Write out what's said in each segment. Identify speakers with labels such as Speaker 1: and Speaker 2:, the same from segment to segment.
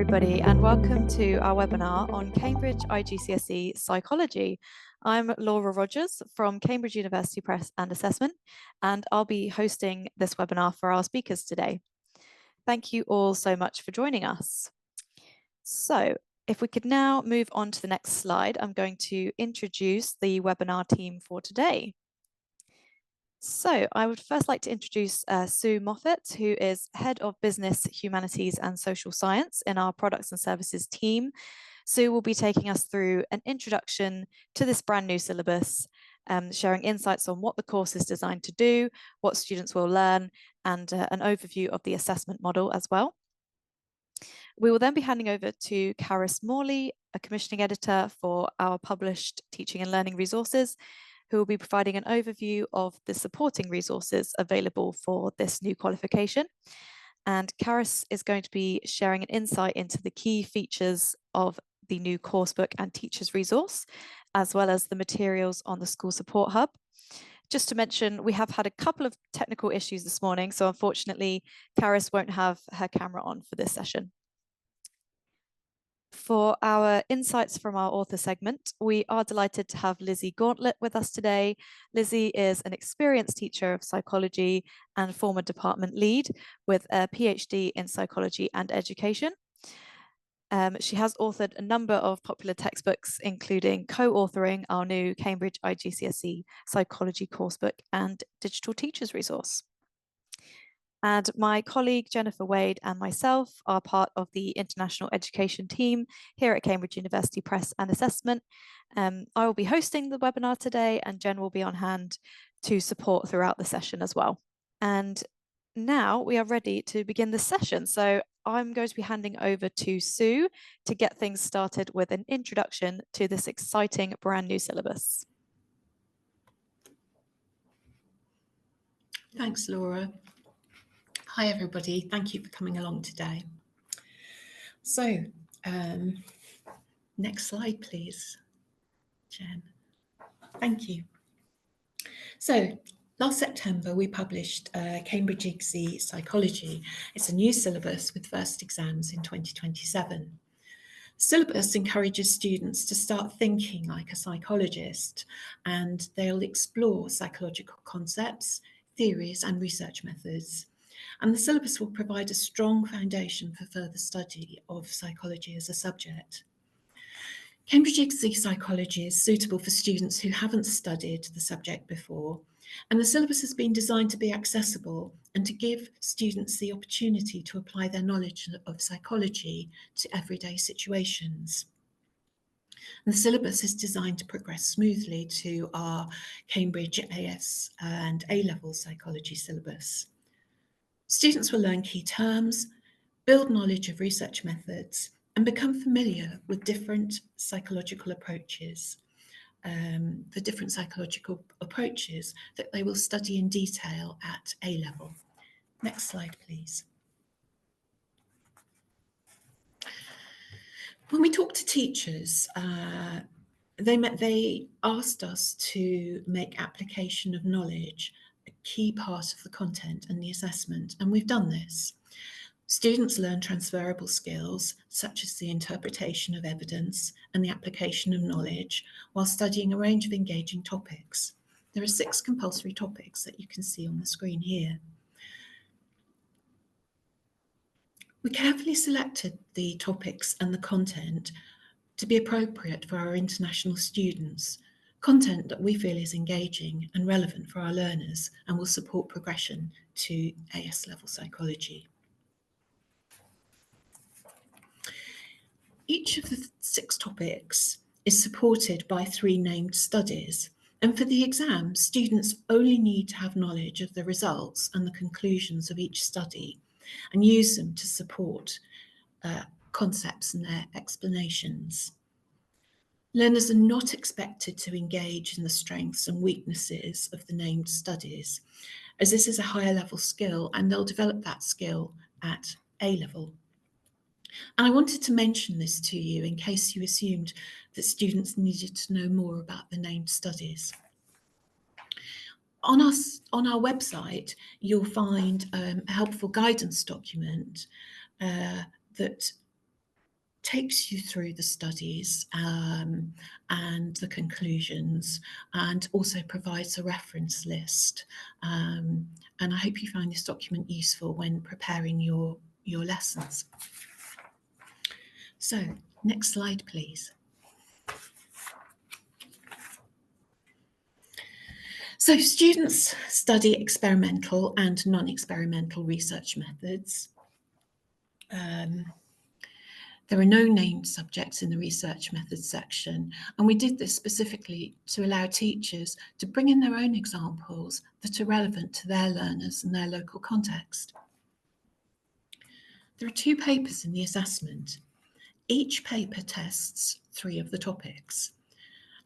Speaker 1: everybody, and welcome to our webinar on Cambridge IGCSE Psychology. I'm Laura Rogers from Cambridge University Press and Assessment, and I'll be hosting this webinar for our speakers today. Thank you all so much for joining us. So, if we could now move on to the next slide, I'm going to introduce the webinar team for today. So I would first like to introduce Sue Moffat, who is Head of Business, Humanities and Social Science in our Products and Services team. Sue will be taking us through an introduction to this brand new syllabus, sharing insights on what the course is designed to do, what students will learn, and an overview of the assessment model as well. We will then be handing over to Caris Morley, a commissioning editor for our published teaching and learning resources, who will be providing an overview of the supporting resources available for this new qualification. And Caris is going to be sharing an insight into the key features of the new coursebook and teachers resource, as well as the materials on the School Support Hub. Just to mention, we have had a couple of technical issues this morning, so unfortunately, Caris won't have her camera on for this session. For our insights from our author segment, we are delighted to have Lizzie Gauntlett with us today. Lizzie is an experienced teacher of psychology and former department lead with a PhD in psychology and education. She has authored a number of popular textbooks, including co-authoring our new Cambridge IGCSE Psychology coursebook and digital teachers resource. And my colleague Jennifer Wade and myself are part of the international education team here at Cambridge University Press and Assessment. I will be hosting the webinar today, and Jen will be on hand to support throughout the session as well. And now we are ready to begin the session. So I'm going to be handing over to Sue to get things started with an introduction to this exciting brand new syllabus.
Speaker 2: Thanks, Laura. Hi, everybody. Thank you for coming along today. So, next slide, please, Jen. Thank you. So, last September, we published Cambridge IGCSE Psychology. It's a new syllabus with first exams in 2027. Syllabus encourages students to start thinking like a psychologist, and they'll explore psychological concepts, theories, and research methods. And the syllabus will provide a strong foundation for further study of psychology as a subject. Cambridge IGCSE Psychology is suitable for students who haven't studied the subject before, and the syllabus has been designed to be accessible and to give students the opportunity to apply their knowledge of psychology to everyday situations. And the syllabus is designed to progress smoothly to our Cambridge AS and A-level psychology syllabus. Students will learn key terms, build knowledge of research methods, and become familiar with different psychological approaches, that they will study in detail at A-level. Next slide, please. When we talk to teachers, they asked us to make application of knowledge a key part of the content and the assessment, and we've done this. Students learn transferable skills, such as the interpretation of evidence and the application of knowledge, while studying a range of engaging topics. There are 6 compulsory topics that you can see on the screen here. We carefully selected the topics and the content to be appropriate for our international students, content that we feel is engaging and relevant for our learners and will support progression to AS level psychology. Each of the 6 topics is supported by 3 named studies, and for the exam, students only need to have knowledge of the results and the conclusions of each study and use them to support concepts and their explanations. Learners are not expected to engage in the strengths and weaknesses of the named studies, as this is a higher level skill and they'll develop that skill at A level. And I wanted to mention this to you in case you assumed that students needed to know more about the named studies. On our website, you'll find a helpful guidance document that takes you through the studies and the conclusions, and also provides a reference list. And I hope you find this document useful when preparing your lessons. So, next slide, please. So students study experimental and non-experimental research methods. There are no named subjects in the research methods section, and we did this specifically to allow teachers to bring in their own examples that are relevant to their learners and their local context. There are 2 papers in the assessment. Each paper tests 3 of the topics.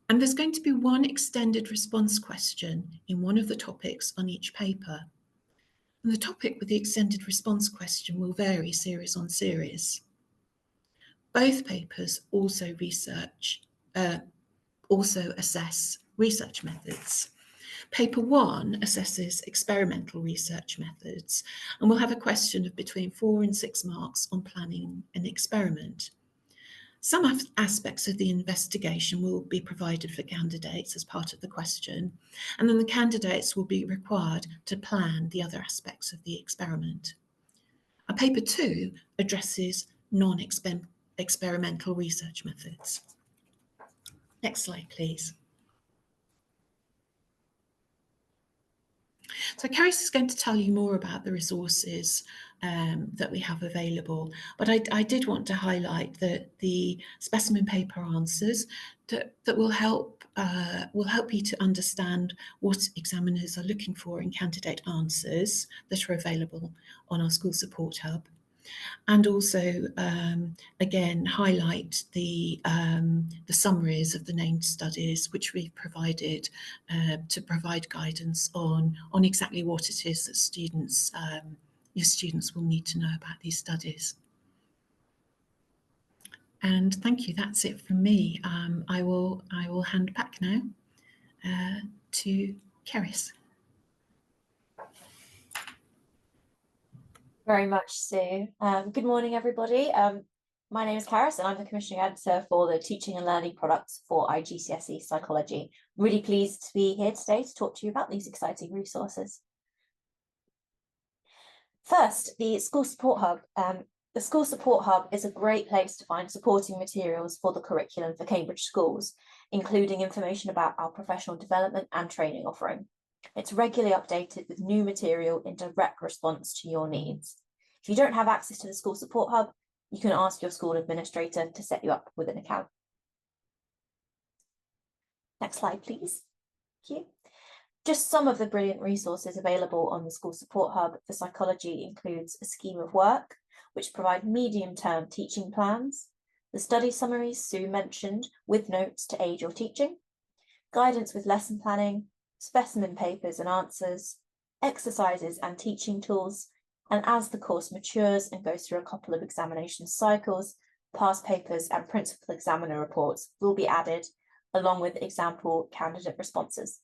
Speaker 2: And there's going to be 1 extended response question in one of the topics on each paper. And the topic with the extended response question will vary series on series. Both papers also assess research methods. Paper 1 assesses experimental research methods, and will have a question of between 4 and 6 marks on planning an experiment. Some aspects of the investigation will be provided for candidates as part of the question, and then the candidates will be required to plan the other aspects of the experiment. Paper 2 addresses non-experimental research methods. Next slide, please. So Caris is going to tell you more about the resources that we have available, but I did want to highlight that the specimen paper answers that will help you to understand what examiners are looking for in candidate answers that are available on our School Support Hub. And also, again, highlight the summaries of the named studies which we've provided to provide guidance on exactly what it is that your students will need to know about these studies. And thank you. That's it from me. I will hand back now to Caris.
Speaker 3: Very much, Sue. Good morning, everybody. My name is Caris, and I'm the commissioning editor for the teaching and learning products for IGCSE Psychology. I'm really pleased to be here today to talk to you about these exciting resources. First, the School Support Hub. The School Support Hub is a great place to find supporting materials for the curriculum for Cambridge schools, including information about our professional development and training offering. It's regularly updated with new material in direct response to your needs. If you don't have access to the School Support Hub, you can ask your school administrator to set you up with an account. Next slide, please. Thank you. Just some of the brilliant resources available on the School Support Hub for psychology includes a scheme of work, which provide medium-term teaching plans, the study summaries Sue mentioned with notes to aid your teaching, guidance with lesson planning, specimen papers and answers, exercises and teaching tools, and as the course matures and goes through a couple of examination cycles, past papers and principal examiner reports will be added, along with example candidate responses.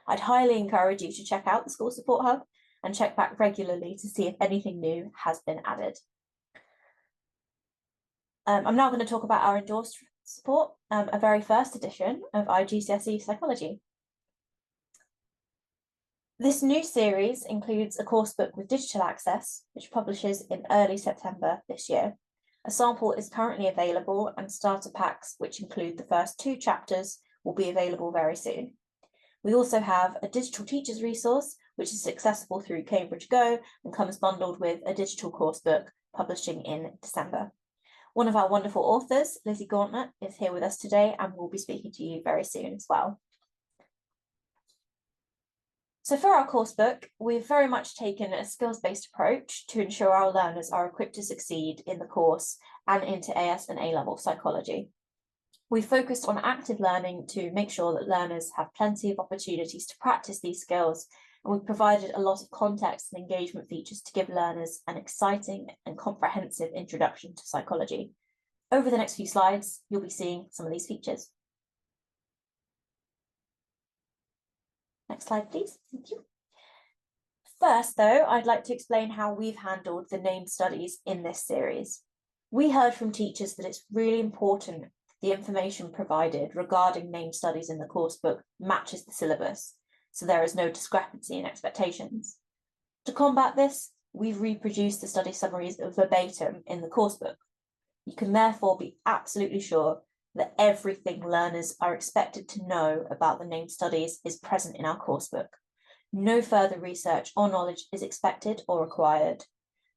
Speaker 3: I'd highly encourage you to check out the School Support Hub and check back regularly to see if anything new has been added. I'm now going to talk about our endorsed support, a very first edition of IGCSE Psychology. This new series includes a coursebook with digital access, which publishes in early September this year. A sample is currently available, and starter packs, which include the first 2 chapters, will be available very soon. We also have a digital teachers resource, which is accessible through Cambridge Go and comes bundled with a digital coursebook publishing in December. One of our wonderful authors, Lizzie Gauntlett, is here with us today and will be speaking to you very soon as well. So for our coursebook, we've very much taken a skills-based approach to ensure our learners are equipped to succeed in the course and into AS and A-level psychology. We focused on active learning to make sure that learners have plenty of opportunities to practice these skills, and we've provided a lot of context and engagement features to give learners an exciting and comprehensive introduction to psychology. Over the next few slides, you'll be seeing some of these features. Next slide, please. Thank you. First, though, I'd like to explain how we've handled the named studies in this series. We heard from teachers that it's really important the information provided regarding named studies in the coursebook matches the syllabus, so there is no discrepancy in expectations. To combat this, we've reproduced the study summaries verbatim in the coursebook. You can therefore be absolutely sure that everything learners are expected to know about the named studies is present in our coursebook. No further research or knowledge is expected or required.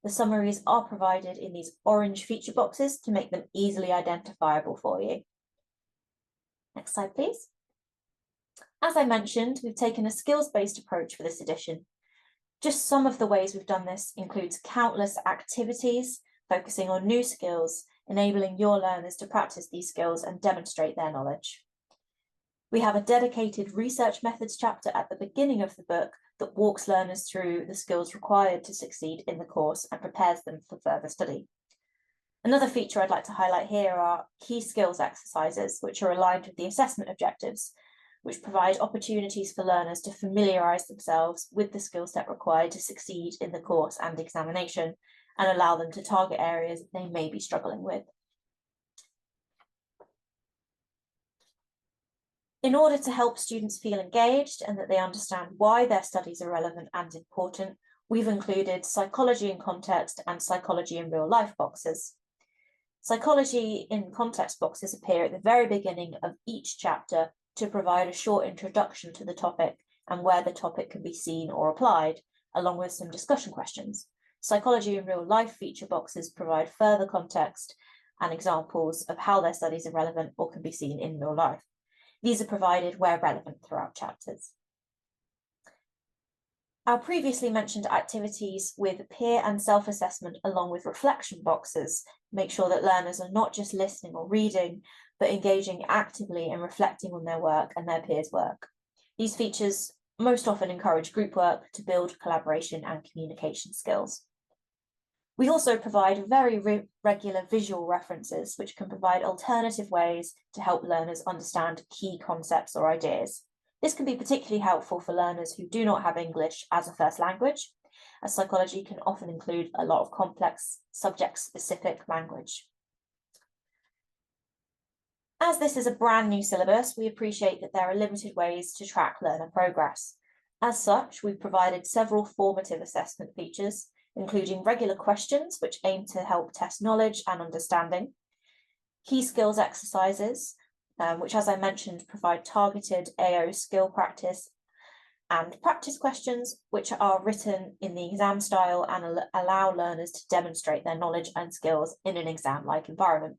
Speaker 3: The summaries are provided in these orange feature boxes to make them easily identifiable for you. Next slide, please. As I mentioned, we've taken a skills-based approach for this edition. Just some of the ways we've done this includes countless activities focusing on new skills, enabling your learners to practice these skills and demonstrate their knowledge. We have a dedicated research methods chapter at the beginning of the book that walks learners through the skills required to succeed in the course and prepares them for further study. Another feature I'd like to highlight here are key skills exercises, which are aligned with the assessment objectives, which provide opportunities for learners to familiarise themselves with the skill set required to succeed in the course and examination, and allow them to target areas they may be struggling with. In order to help students feel engaged and that they understand why their studies are relevant and important, we've included psychology in context and psychology in real life boxes. Psychology in context boxes appear at the very beginning of each chapter to provide a short introduction to the topic and where the topic can be seen or applied, along with some discussion questions. Psychology in real life feature boxes provide further context and examples of how their studies are relevant or can be seen in real life. These are provided where relevant throughout chapters. Our previously mentioned activities with peer and self-assessment along with reflection boxes make sure that learners are not just listening or reading, but engaging actively and reflecting on their work and their peers' work. These features most often encourage group work to build collaboration and communication skills. We also provide very regular visual references, which can provide alternative ways to help learners understand key concepts or ideas. This can be particularly helpful for learners who do not have English as a first language, as psychology can often include a lot of complex subject-specific language. As this is a brand new syllabus, we appreciate that there are limited ways to track learner progress. As such, we've provided several formative assessment features, including regular questions, which aim to help test knowledge and understanding, key skills exercises, which, as I mentioned, provide targeted AO skill practice, and practice questions, which are written in the exam style and allow learners to demonstrate their knowledge and skills in an exam-like environment.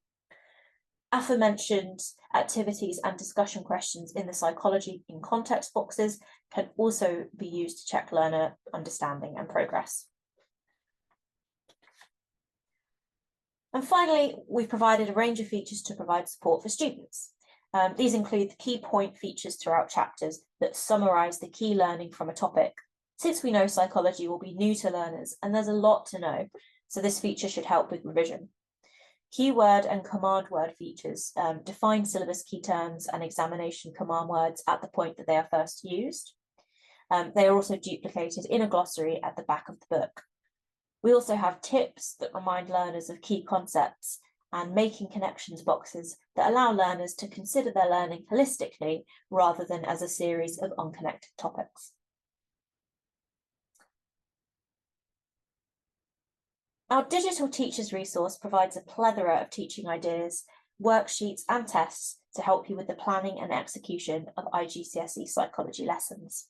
Speaker 3: Aforementioned activities and discussion questions in the psychology in context boxes can also be used to check learner understanding and progress. And finally, we've provided a range of features to provide support for students. These include the key point features throughout chapters that summarise the key learning from a topic. Since we know psychology will be new to learners and there's a lot to know, so this feature should help with revision. Keyword and command word features define syllabus key terms and examination command words at the point that they are first used. They are also duplicated in a glossary at the back of the book. We also have tips that remind learners of key concepts and making connections boxes that allow learners to consider their learning holistically rather than as a series of unconnected topics. Our digital teachers resource provides a plethora of teaching ideas, worksheets and tests to help you with the planning and execution of IGCSE psychology lessons.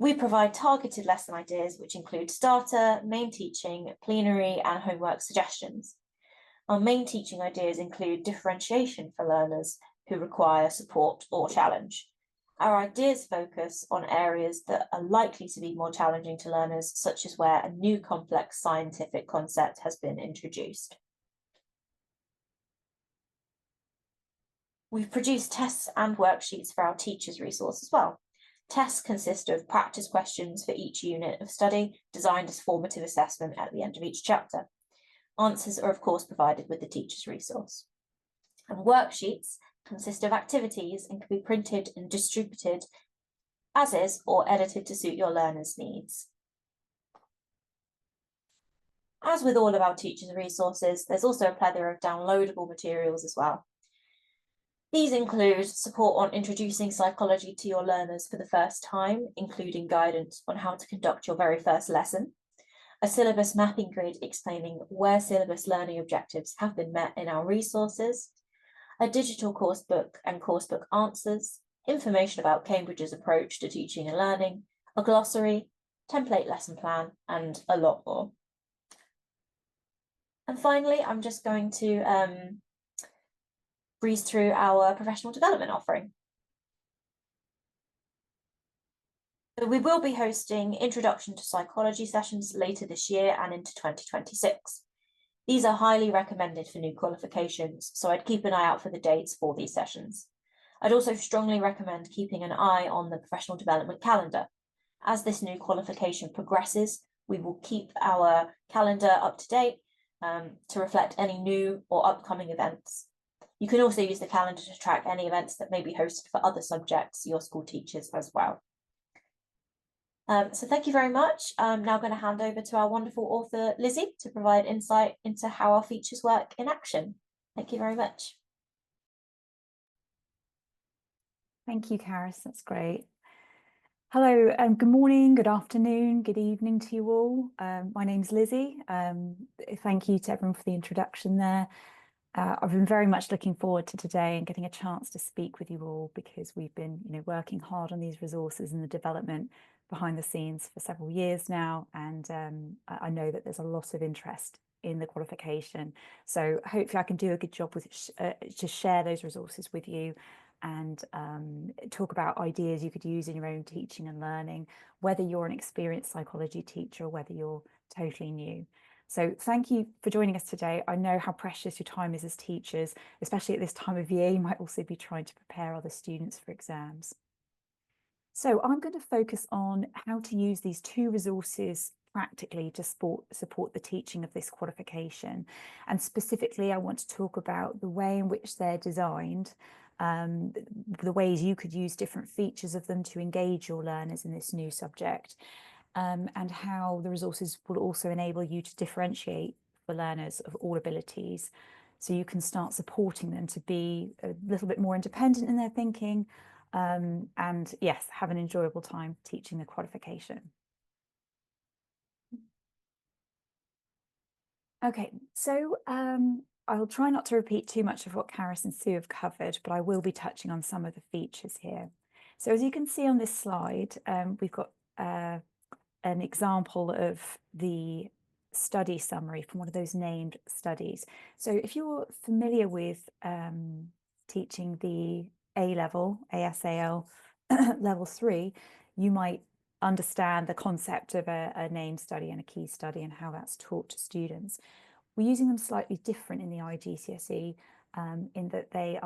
Speaker 3: We provide targeted lesson ideas, which include starter, main teaching, plenary, and homework suggestions. Our main teaching ideas include differentiation for learners who require support or challenge. Our ideas focus on areas that are likely to be more challenging to learners, such as where a new complex scientific concept has been introduced. We've produced tests and worksheets for our teachers resource as well. Tests consist of practice questions for each unit of study, designed as formative assessment at the end of each chapter. Answers are, of course, provided with the teacher's resource. And worksheets consist of activities and can be printed and distributed as is or edited to suit your learners' needs. As with all of our teachers' resources, there's also a plethora of downloadable materials as well. These include support on introducing psychology to your learners for the first time, including guidance on how to conduct your very first lesson, a syllabus mapping grid explaining where syllabus learning objectives have been met in our resources, a digital course book and course book answers, information about Cambridge's approach to teaching and learning, a glossary, template lesson plan, and a lot more. And finally, I'm just going to breeze through our professional development offering. So we will be hosting Introduction to Psychology sessions later this year and into 2026. These are highly recommended for new qualifications, so I'd keep an eye out for the dates for these sessions. I'd also strongly recommend keeping an eye on the professional development calendar. As this new qualification progresses, we will keep our calendar up to date to reflect any new or upcoming events. You can also use the calendar to track any events that may be hosted for other subjects your school teaches as well. So thank you very much. I'm now going to hand over to our wonderful author, Lizzie, to provide insight into how our features work in action. Thank you very much.
Speaker 4: Thank you, Caris. That's great. Hello, good morning, good afternoon, good evening to you all. My name's Lizzie. Thank you to everyone for the introduction there. I've been very much looking forward to today and getting a chance to speak with you all, because we've been working hard on these resources and the development behind the scenes for several years now, and I know that there's a lot of interest in the qualification. So hopefully I can do a good job with to share those resources with you and talk about ideas you could use in your own teaching and learning, whether you're an experienced psychology teacher or whether you're totally new. So thank you for joining us today. I know how precious your time is as teachers, especially at this time of year. You might also be trying to prepare other students for exams. So I'm going to focus on how to use these two resources practically to support the teaching of this qualification. And specifically, I want to talk about the way in which they're designed, the ways you could use different features of them to engage your learners in this new subject, and how the resources will also enable you to differentiate for learners of all abilities, so you can start supporting them to be a little bit more independent in their thinking, and yes, have an enjoyable time teaching the qualification. Okay, so I'll try not to repeat too much of what Caris and Sue have covered, but I will be touching on some of the features here. So as you can see on this slide, we've got an example of the study summary from one of those named studies. So if you're familiar with teaching the A-level, ASAL level 3, you might understand the concept of a named study and a key study and how that's taught to students. We're using them slightly different in the IGCSE in that they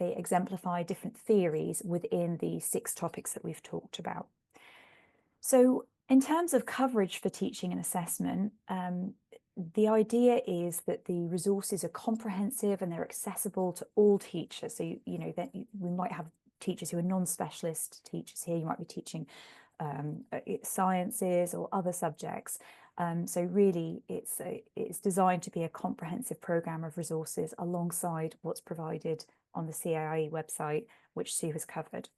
Speaker 4: exemplify different theories within the 6 topics that we've talked about. So in terms of coverage for teaching and assessment, the idea is that the resources are comprehensive and they're accessible to all teachers. So, we might have teachers who are non-specialist teachers here. You might be teaching sciences or other subjects. So really, it's designed to be a comprehensive programme of resources alongside what's provided on the CIIE website, which Sue has covered.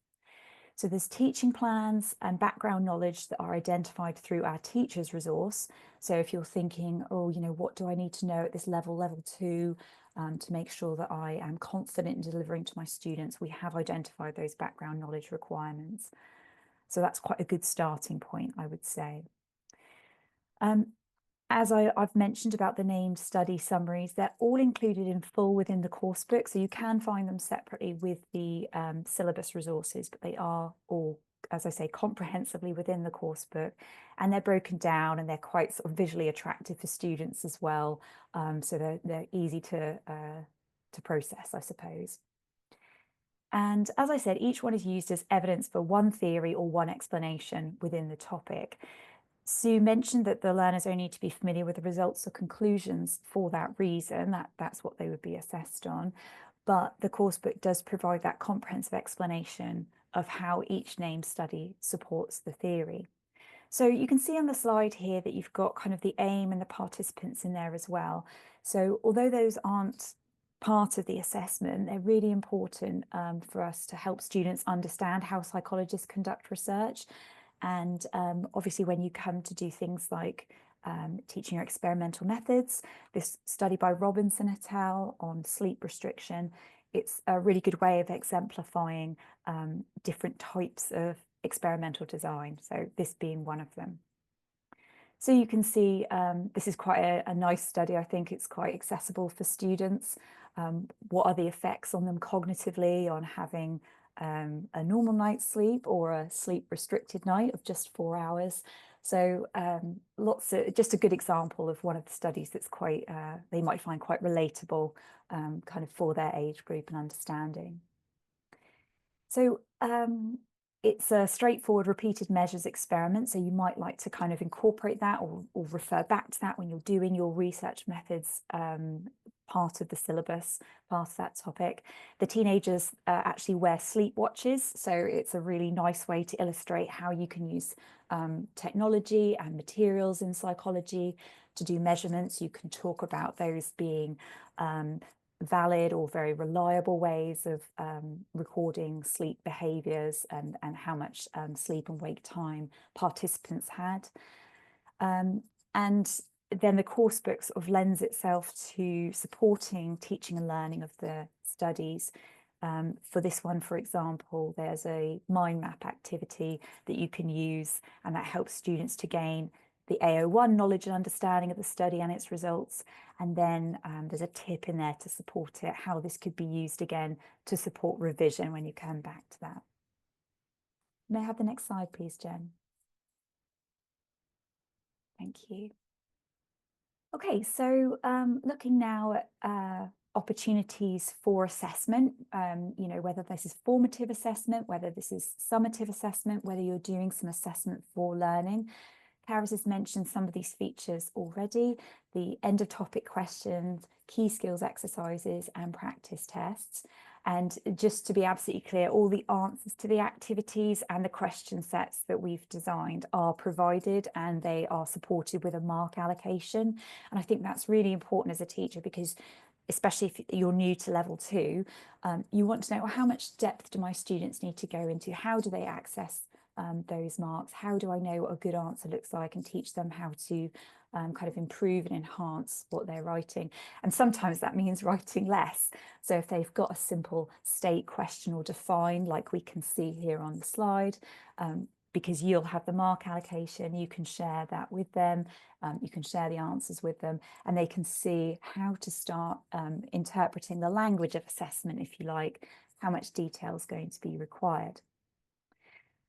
Speaker 4: So there's teaching plans and background knowledge that are identified through our teachers resource. So if you're thinking, oh, what do I need to know at this level 2, to make sure that I am confident in delivering to my students, we have identified those background knowledge requirements. So that's quite a good starting point, I would say. As I've mentioned about the named study summaries, they're all included in full within the course book, so you can find them separately with the syllabus resources, but they are all, as I say, comprehensively within the course book, and they're broken down and they're quite sort of visually attractive for students as well, so they're easy to process, I suppose. And as I said, each one is used as evidence for one theory or one explanation within the topic. Sue mentioned that the learners only need to be familiar with the results or conclusions for that reason, that's what they would be assessed on. But the course book does provide that comprehensive explanation of how each named study supports the theory. So you can see on the slide here that you've got kind of the aim and the participants in there as well. So although those aren't part of the assessment, they're really important for us to help students understand how psychologists conduct research. And obviously when you come to do things like teaching your experimental methods, this study by Robinson et al. On sleep restriction, it's a really good way of exemplifying different types of experimental design, so this being one of them. So you can see this is quite a nice study. I think it's quite accessible for students. What are the effects on them cognitively on having a normal night's sleep or a sleep restricted night of just 4 hours? So just a good example of one of the studies that's quite, they might find quite relatable kind of for their age group and understanding. So it's a straightforward repeated measures experiment. So you might like to kind of incorporate that or refer back to that when you're doing your research methods part of the syllabus, part of that topic. The teenagers actually wear sleep watches. So it's a really nice way to illustrate how you can use technology and materials in psychology to do measurements. You can talk about those being valid or very reliable ways of recording sleep behaviours and how much sleep and wake time participants had. And then the course book sort of lends itself to supporting teaching and learning of the studies. For this one, for example, there's a mind map activity that you can use, and that helps students to gain the AO1 knowledge and understanding of the study and its results. And then there's a tip in there to support it, how this could be used again to support revision when you come back to that. May I have the next slide, please, Jen? Thank you. Okay, so looking now at opportunities for assessment, you know, whether this is formative assessment, whether this is summative assessment, whether you're doing some assessment for learning. Karis has mentioned some of these features already: the end of topic questions, key skills exercises, and practice tests. And just to be absolutely clear, all the answers to the activities and the question sets that we've designed are provided, and they are supported with a mark allocation. And I think that's really important as a teacher, because especially if you're new to level 2, you want to know, well, how much depth do my students need to go into? How do they access those marks? How do I know what a good answer looks like, and teach them how to kind of improve and enhance what they're writing? And sometimes that means writing less. So if they've got a simple state, question, or define, like we can see here on the slide, because you'll have the mark allocation, you can share that with them, you can share the answers with them, and they can see how to start interpreting the language of assessment, if you like, how much detail is going to be required.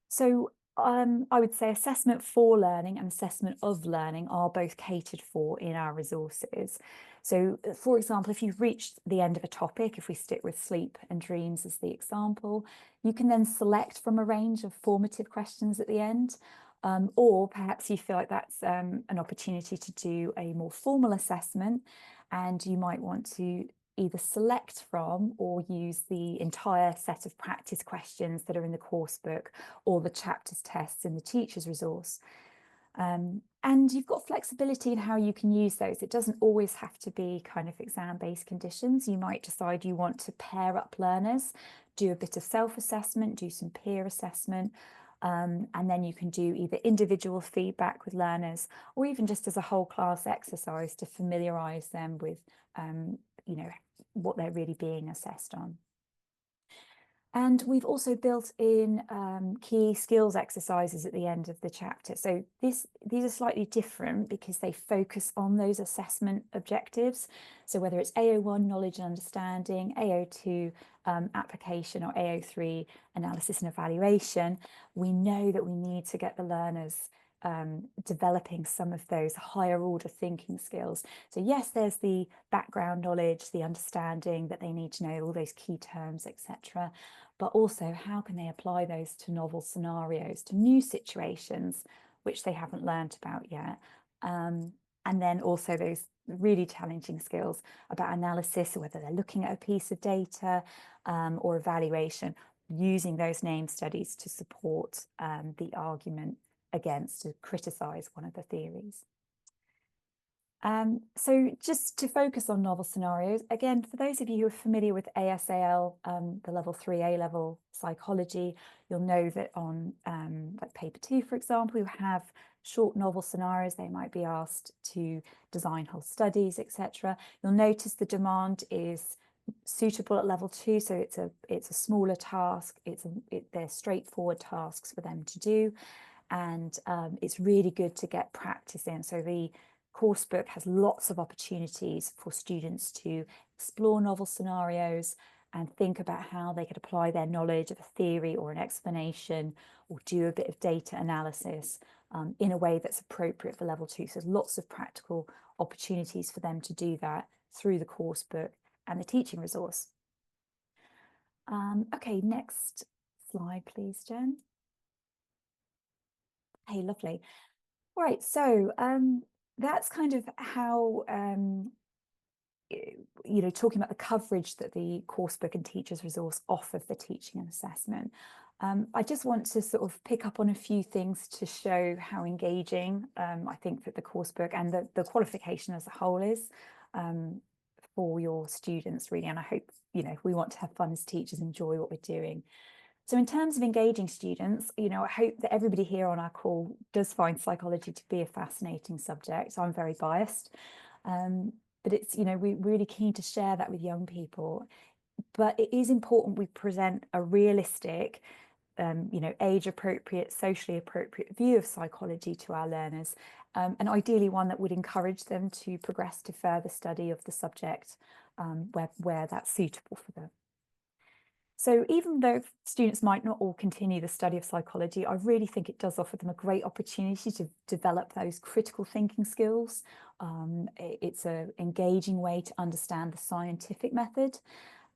Speaker 4: So I would say assessment for learning and assessment of learning are both catered for in our resources. So, for example, if you've reached the end of a topic, if we stick with sleep and dreams as the example, you can then select from a range of formative questions at the end. Or perhaps you feel like that's an opportunity to do a more formal assessment, and you might want to either select from or use the entire set of practice questions that are in the course book, or the chapters tests in the teacher's resource. And you've got flexibility in how you can use those. It doesn't always have to be kind of exam-based conditions. You might decide you want to pair up learners, do a bit of self-assessment, do some peer assessment, and then you can do either individual feedback with learners, or even just as a whole class exercise to familiarise them with you know, what they're really being assessed on. And we've also built in key skills exercises at the end of the chapter. So these are slightly different because they focus on those assessment objectives. So whether it's AO1 knowledge and understanding, AO2 application, or AO3 analysis and evaluation, we know that we need to get the learners developing some of those higher order thinking skills. So yes, there's the background knowledge, the understanding that they need to know all those key terms, etc. But also, how can they apply those to novel scenarios, to new situations which they haven't learned about yet? And then also those really challenging skills about analysis, whether they're looking at a piece of data or evaluation, using those name studies to support the argument against, to criticise one of the theories. So just to focus on novel scenarios, again, for those of you who are familiar with ASAL, the level 3 A-level psychology, you'll know that on like paper 2, for example, you have short novel scenarios. They might be asked to design whole studies, etc. You'll notice the demand is suitable at level 2, so it's a smaller task. They're straightforward tasks for them to do, and it's really good to get practice in. So the course book has lots of opportunities for students to explore novel scenarios and think about how they could apply their knowledge of a theory or an explanation, or do a bit of data analysis in a way that's appropriate for level 2. So there's lots of practical opportunities for them to do that through the course book and the teaching resource. Okay, next slide, please, Jen. Hey, lovely. All right, so that's kind of how, you know, talking about the coverage that the coursebook and teachers resource offer for teaching and assessment. I just want to sort of pick up on a few things to show how engaging I think that the coursebook and the qualification as a whole is for your students, really. And I hope, you know, we want to have fun as teachers, enjoy what we're doing. So in terms of engaging students, you know, I hope that everybody here on our call does find psychology to be a fascinating subject. I'm very biased, but it's, you know, we're really keen to share that with young people. But it is important we present a realistic, you know, age-appropriate, socially appropriate view of psychology to our learners, and ideally one that would encourage them to progress to further study of the subject where that's suitable for them. So even though students might not all continue the study of psychology, I really think it does offer them a great opportunity to develop those critical thinking skills. It's an engaging way to understand the scientific method,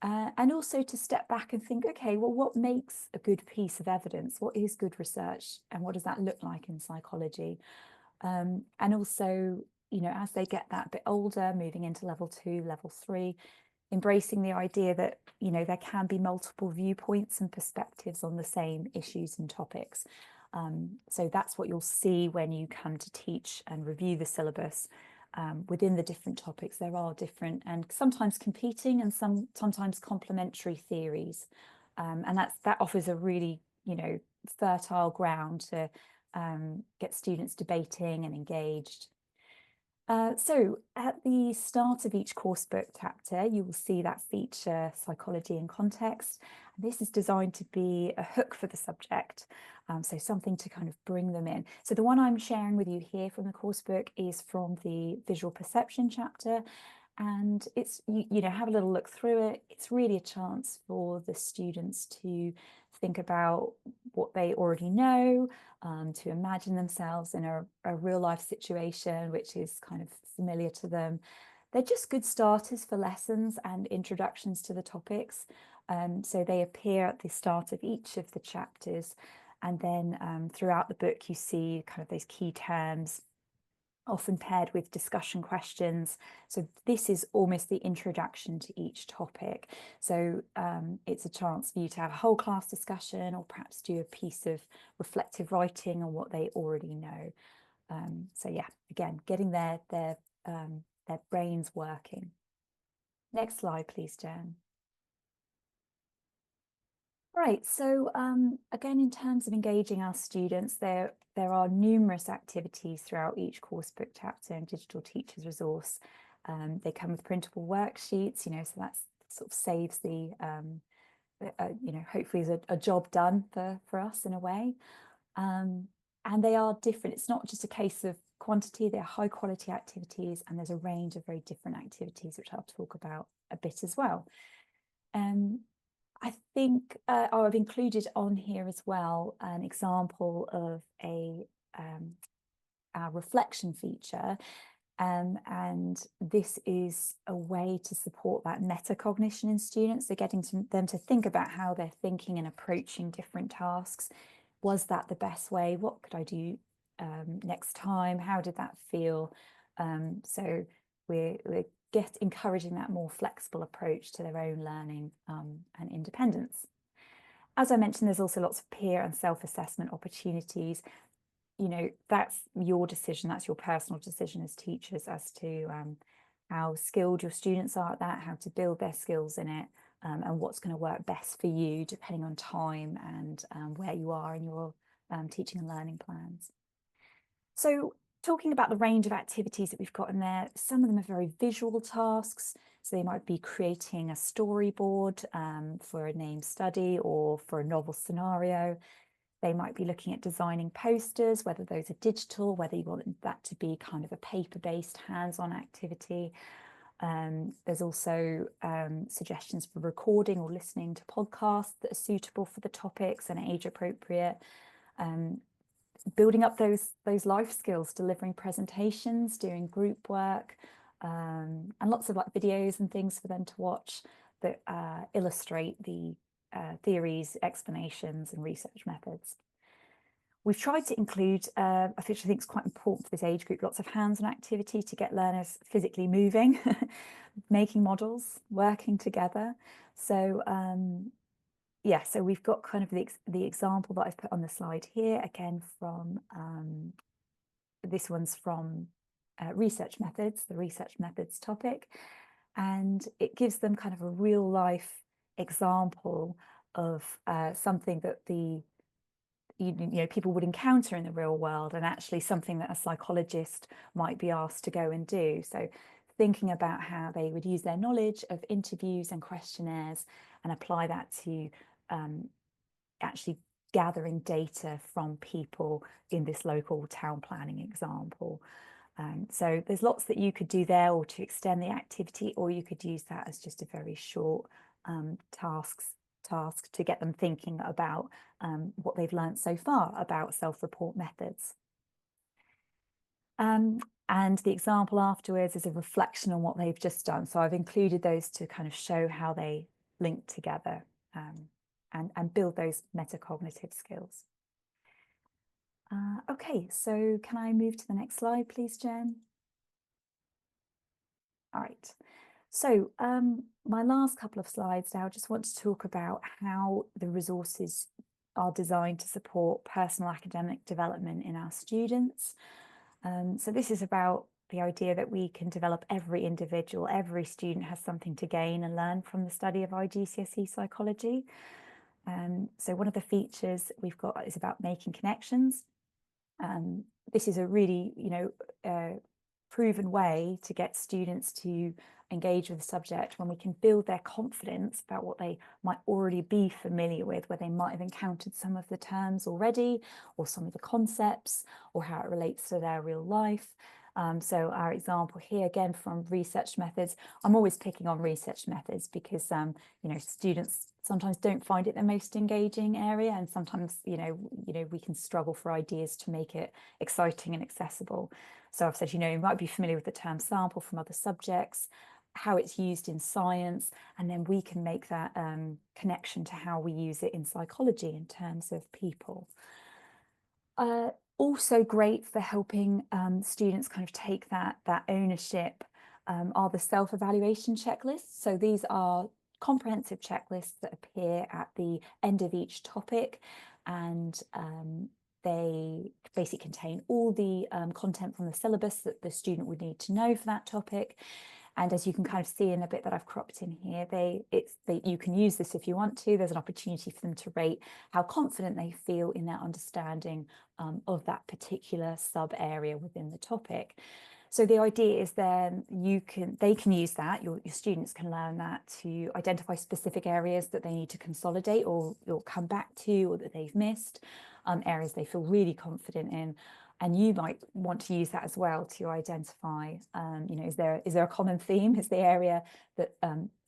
Speaker 4: and also to step back and think, okay, well, what makes a good piece of evidence? What is good research? And what does that look like in psychology? And also, you know, as they get that bit older, moving into level 2, level 3, embracing the idea that, you know, there can be multiple viewpoints and perspectives on the same issues and topics. So that's what you'll see when you come to teach and review the syllabus. Within the different topics, there are different and sometimes competing and sometimes complementary theories. And that offers a really, you know, fertile ground to get students debating and engaged. So at the start of each coursebook chapter, you will see that feature psychology in context. This is designed to be a hook for the subject, so something to kind of bring them in. So the one I'm sharing with you here from the coursebook is from the visual perception chapter, and it's, you know, have a little look through it. It's really a chance for the students to think about what they already know, to imagine themselves in a real life situation which is kind of familiar to them. They're just good starters for lessons and introductions to the topics. So they appear at the start of each of the chapters, and then throughout the book you see kind of those key terms, often paired with discussion questions. So this is almost the introduction to each topic. So it's a chance for you to have a whole class discussion, or perhaps do a piece of reflective writing on what they already know. So yeah, again, getting their brains working. Next slide, please, Jen. Right, so again, in terms of engaging our students, there are numerous activities throughout each coursebook chapter and digital teachers resource. They come with printable worksheets, you know, so that sort of saves the, you know, hopefully is a job done for us in a way. And they are different. It's not just a case of quantity, they're high quality activities, and there's a range of very different activities, which I'll talk about a bit as well. I think I've included on here as well an example of our reflection feature, and this is a way to support that metacognition in students. So getting them to think about how they're thinking and approaching different tasks. Was that the best way? What could I do next time? How did that feel? So we're encouraging that more flexible approach to their own learning and independence. As I mentioned, there's also lots of peer and self-assessment opportunities. you know, that's your decision, that's your personal decision as teachers as to how skilled your students are at that, how to build their skills in it, and what's going to work best for you depending on time and where you are in your teaching and learning plans. So talking about the range of activities that we've got in there, some of them are very visual tasks. So they might be creating a storyboard for a named study or for a novel scenario. They might be looking at designing posters, whether those are digital, whether you want that to be kind of a paper-based hands-on activity. There's also suggestions for recording or listening to podcasts that are suitable for the topics and age appropriate. Building up those life skills, delivering presentations, doing group work, and lots of like videos and things for them to watch that illustrate the theories, explanations, and research methods. We've tried to include, which I think is quite important for this age group, lots of hands-on activity to get learners physically moving, making models, working together. So yeah, so we've got kind of the example that I've put on the slide here, again from, this one's from research methods, the research methods topic, and it gives them kind of a real life example of something that you know, people would encounter in the real world, and actually something that a psychologist might be asked to go and do. So thinking about how they would use their knowledge of interviews and questionnaires and apply that to actually gathering data from people in this local town planning example. So there's lots that you could do there, or to extend the activity, or you could use that as just a very short task to get them thinking about what they've learned so far about self-report methods. And the example afterwards is a reflection on what they've just done. So I've included those to kind of show how they link together and build those metacognitive skills. Okay, so can I move to the next slide, please, Jen? All right. So my last couple of slides now, I just want to talk about how the resources are designed to support personal academic development in our students. So this is about the idea that we can develop every individual, every student has something to gain and learn from the study of IGCSE psychology. So one of the features we've got is about making connections. This is a really, you know, proven way to get students to engage with the subject when we can build their confidence about what they might already be familiar with, where they might have encountered some of the terms already, or some of the concepts, or how it relates to their real life. So our example here, again, from research methods, I'm always picking on research methods because, you know, students sometimes don't find it the most engaging area, and sometimes, you know, we can struggle for ideas to make it exciting and accessible. So I've said, you know, you might be familiar with the term sample from other subjects, how it's used in science, and then we can make that connection to how we use it in psychology in terms of people. Also great for helping students kind of take that ownership are the self-evaluation checklists. So these are comprehensive checklists that appear at the end of each topic, and they basically contain all the content from the syllabus that the student would need to know for that topic. And as you can kind of see in a bit that I've cropped in here, you can use this if you want to. There's an opportunity for them to rate how confident they feel in their understanding of that particular sub area within the topic. So the idea is then they can use that, your students can learn that to identify specific areas that they need to consolidate or come back to, or that they've missed, areas they feel really confident in. And you might want to use that as well to identify, you know, is there a common theme? Is the area that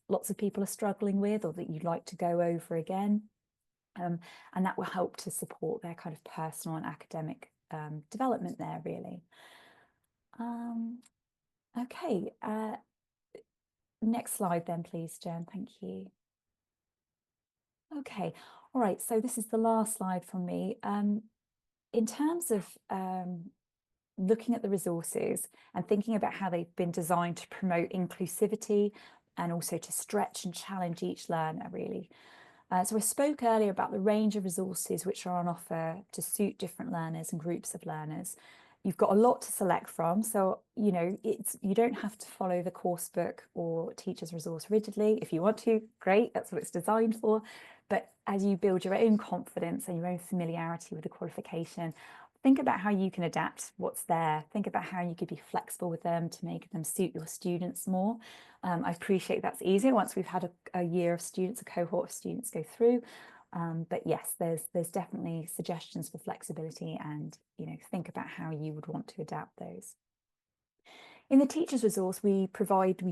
Speaker 4: lots of people are struggling with, or that you'd like to go over again? And that will help to support their kind of personal and academic development there, really. Okay, next slide then, please, Jen. Thank you. Okay, all right, so this is the last slide from me. In terms of looking at the resources and thinking about how they've been designed to promote inclusivity and also to stretch and challenge each learner, really. So I spoke earlier about the range of resources which are on offer to suit different learners and groups of learners. You've got a lot to select from, so you know you don't have to follow the course book or teacher's resource rigidly. If you want to, great, that's what it's designed for. But as you build your own confidence and your own familiarity with the qualification, think about how you can adapt what's there. Think about how you could be flexible with them to make them suit your students more. I appreciate that's easier once we've had a year of students, a cohort of students go through. But yes, there's definitely suggestions for flexibility, and think about how you would want to adapt those. In the teacher's resource, we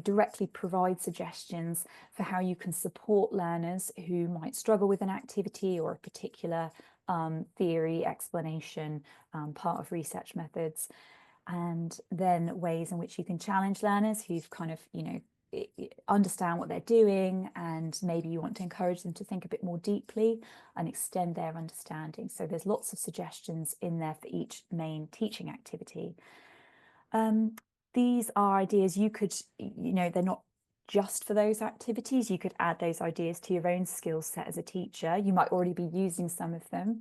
Speaker 4: directly provide suggestions for how you can support learners who might struggle with an activity or a particular theory, explanation, part of research methods, and then ways in which you can challenge learners who've kind of, understand what they're doing, and maybe you want to encourage them to think a bit more deeply and extend their understanding. So there's lots of suggestions in there for each main teaching activity. These are ideas you could, they're not just for those activities. You could add those ideas to your own skill set as a teacher. You might already be using some of them.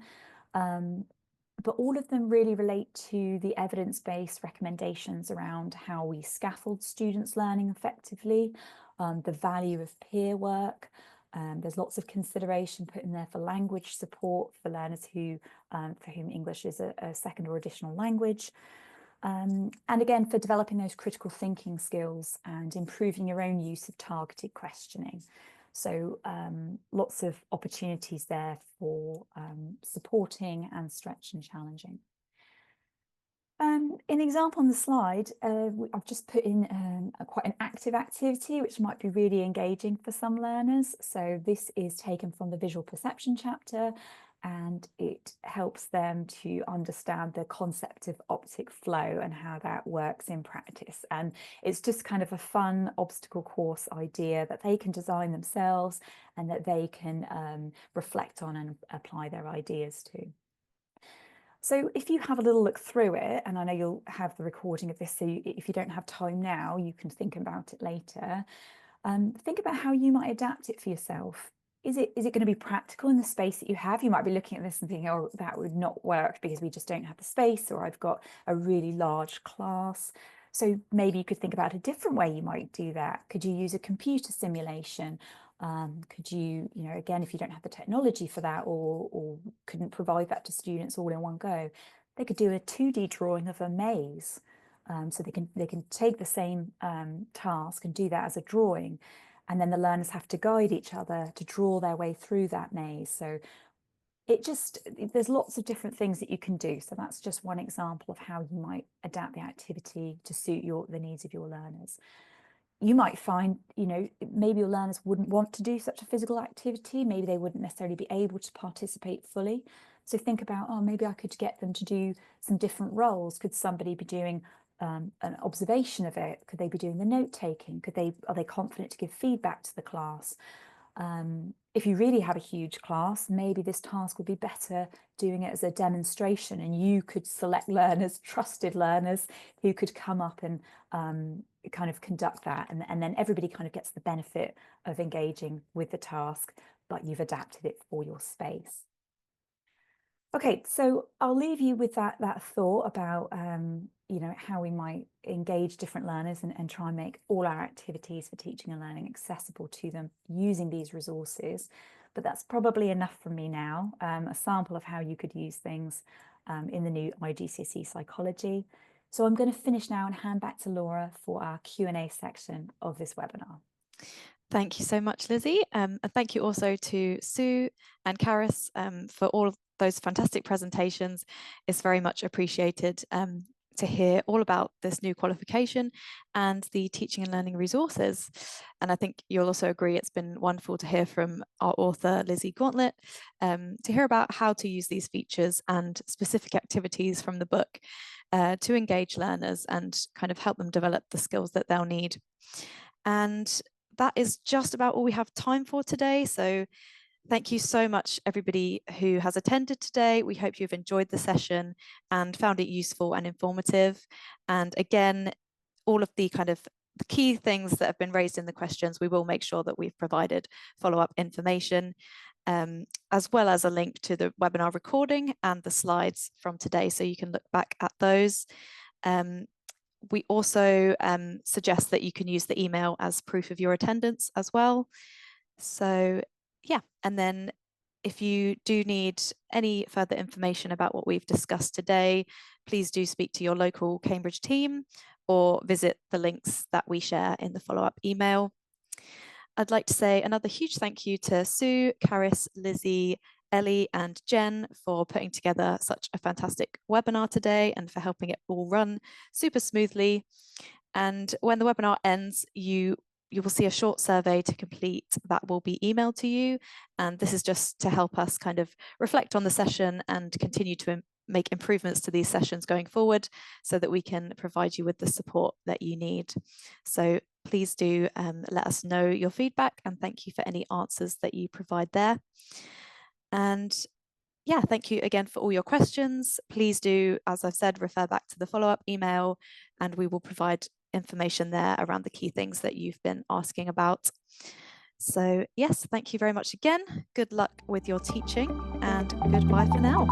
Speaker 4: But all of them really relate to the evidence-based recommendations around how we scaffold students' learning effectively, the value of peer work. There's lots of consideration put in there for language support for learners for whom English is a second or additional language. And again, for developing those critical thinking skills and improving your own use of targeted questioning. So lots of opportunities there for supporting and stretch and challenging. In the example on the slide, I've just put in quite an active activity, which might be really engaging for some learners. So this is taken from the visual perception chapter, and it helps them to understand the concept of optic flow and how that works in practice. And it's just kind of a fun obstacle course idea that they can design themselves and that they can reflect on and apply their ideas to. So if you have a little look through it, and I know you'll have the recording of this, so if you don't have time now, you can think about it later. Think about how you might adapt it for yourself. Is it going to be practical in the space that you have? You might be looking at this and thinking, oh, that would not work because we just don't have the space, or I've got a really large class. So maybe you could think about a different way you might do that. Could you use a computer simulation? Could you, again, if you don't have the technology for that, or couldn't provide that to students all in one go, they could do a 2D drawing of a maze. So they can take the same task and do that as a drawing, and then the learners have to guide each other to draw their way through that maze. So there's lots of different things that you can do. So that's just one example of how you might adapt the activity to suit the needs of your learners. You might find, maybe your learners wouldn't want to do such a physical activity. Maybe they wouldn't necessarily be able to participate fully. So think about, oh, maybe I could get them to do some different roles. Could somebody be doing an observation of it? Could they be doing the note taking? Are they confident to give feedback to the class? If you really have a huge class, maybe this task would be better doing it as a demonstration, and you could select learners, trusted learners, who could come up and kind of conduct that, and then everybody kind of gets the benefit of engaging with the task, but you've adapted it for your space. Okay, so I'll leave you with that thought about how we might engage different learners and try and make all our activities for teaching and learning accessible to them using these resources. But that's probably enough from me now. A sample of how you could use things in the new IGCSE Psychology. So I'm going to finish now and hand back to Laura for our Q&A section of this webinar.
Speaker 1: Thank you so much, Lizzie. And thank you also to Sue and Karis for all of those fantastic presentations. It's very much appreciated to hear all about this new qualification and the teaching and learning resources. And I think you'll also agree it's been wonderful to hear from our author, Lizzie Gauntlett, to hear about how to use these features and specific activities from the book to engage learners and kind of help them develop the skills that they'll need. And that is just about all we have time for today. So thank you so much, everybody who has attended today. We hope you've enjoyed the session and found it useful and informative. And again, all of the kind of the key things that have been raised in the questions, we will make sure that we've provided follow-up information. as well as a link to the webinar recording and the slides from today, so you can look back at those. We also suggest that you can use the email as proof of your attendance as well. So yeah, and then if you do need any further information about what we've discussed today, please do speak to your local Cambridge team or visit the links that we share in the follow-up email. I'd like to say another huge thank you to Sue, Caris, Lizzie, Ellie and Jen for putting together such a fantastic webinar today and for helping it all run super smoothly. And when the webinar ends, you will see a short survey to complete that will be emailed to you. And this is just to help us kind of reflect on the session and continue to make improvements to these sessions going forward so that we can provide you with the support that you need. So please do let us know your feedback, and thank you for any answers that you provide there. And yeah, thank you again for all your questions. Please do, as I've said, refer back to the follow-up email, and we will provide information there around the key things that you've been asking about. So yes, thank you very much again. Good luck with your teaching, and goodbye for now.